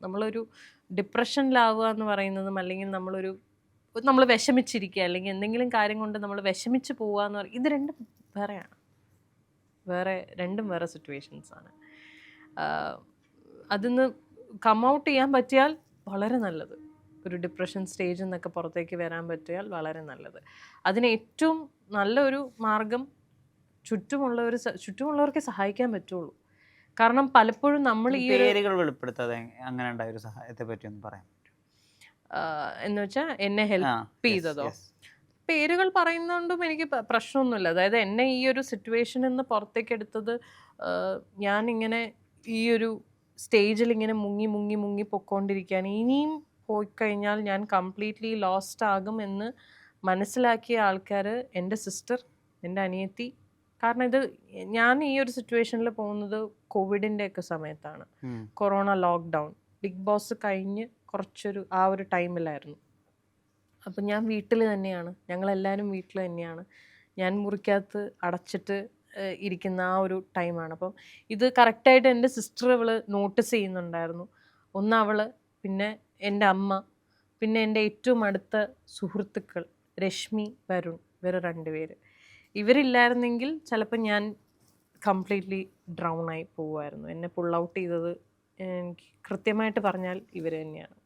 നമ്മളൊരു ഡിപ്രഷനിലാവുക എന്ന് പറയുന്നതും അല്ലെങ്കിൽ നമ്മൾ വിഷമിച്ചിരിക്കുക അല്ലെങ്കിൽ എന്തെങ്കിലും കാര്യം കൊണ്ട് നമ്മൾ വിഷമിച്ച് പോവുക എന്ന് പറയും, ഇത് രണ്ടും വേറെയാണ്. രണ്ടും വേറെ സിറ്റുവേഷൻസാണ്. അതിന്ന് കം ഔട്ട് ചെയ്യാൻ പറ്റിയാൽ വളരെ നല്ലത്. ഒരു ഡിപ്രഷൻ സ്റ്റേജിൽ നിന്നൊക്കെ പുറത്തേക്ക് വരാൻ പറ്റിയാൽ വളരെ നല്ലത്. അതിന് ഏറ്റവും നല്ലൊരു മാർഗം ചുറ്റുമുള്ളവർക്ക് സഹായിക്കാൻ പറ്റുള്ളൂ. കാരണം പലപ്പോഴും നമ്മൾ ഈ പേരുകൾ വെളിപ്പെടുത്താതെ അങ്ങനെ ഉണ്ടായ ഒരു സഹായത്തെ പറ്റി ഒന്ന് പറയാം എന്ന് വെച്ചാൽ എന്നെ ഹെൽപ്പ് ചെയ്തതോ, പേരുകൾ പറയുന്നതുകൊണ്ടും എനിക്ക് പ്രശ്നമൊന്നുമില്ല. അതായത് എന്നെ ഈ ഒരു സിറ്റുവേഷനിൽ നിന്ന് പുറത്തേക്ക് എടുത്തത്, ഞാനിങ്ങനെ ഈ ഒരു സ്റ്റേജിൽ ഇങ്ങനെ മുങ്ങി മുങ്ങി മുങ്ങി പൊയ്ക്കൊണ്ടിരിക്കുകയാണ്. ഇനിയും പോയി കഴിഞ്ഞാൽ ഞാൻ കംപ്ലീറ്റ്ലി ലോസ്റ്റ് ആകും എന്ന് മനസ്സിലാക്കിയ ആൾക്കാർ എൻ്റെ സിസ്റ്റർ, എൻ്റെ അനിയത്തി. കാരണം ഞാൻ ഈ ഒരു സിറ്റുവേഷനിൽ പോകുന്നത് കോവിഡിൻ്റെ ഒക്കെ സമയത്താണ്. കൊറോണ ലോക്ക്ഡൗൺ, ബിഗ് ബോസ് കഴിഞ്ഞ് ആ ഒരു ടൈമിലായിരുന്നു. അപ്പം ഞാൻ വീട്ടിൽ തന്നെയാണ്, ഞങ്ങളെല്ലാവരും വീട്ടിൽ തന്നെയാണ്. ഞാൻ മുറിക്കകത്ത് അടച്ചിട്ട് ഇരിക്കുന്ന ആ ഒരു ടൈമാണ്. അപ്പം ഇത് കറക്റ്റായിട്ട് എൻ്റെ സിസ്റ്റർ നോട്ടീസ് ചെയ്യുന്നുണ്ടായിരുന്നു. ഒന്ന് അവൾ, പിന്നെ എൻ്റെ അമ്മ, പിന്നെ എൻ്റെ ഏറ്റവും അടുത്ത സുഹൃത്തുക്കൾ രശ്മി, വരുൺ, ഇവർ 2 പേര്. ഇവരില്ലായിരുന്നെങ്കിൽ ചിലപ്പോൾ ഞാൻ കംപ്ലീറ്റ്ലി ഡ്രൗൺ ആയി പോവുമായിരുന്നു. എന്നെ പുൾ ഔട്ട് ചെയ്തത് എനിക്ക് കൃത്യമായിട്ട് പറഞ്ഞാൽ ഇവർ തന്നെയാണ്.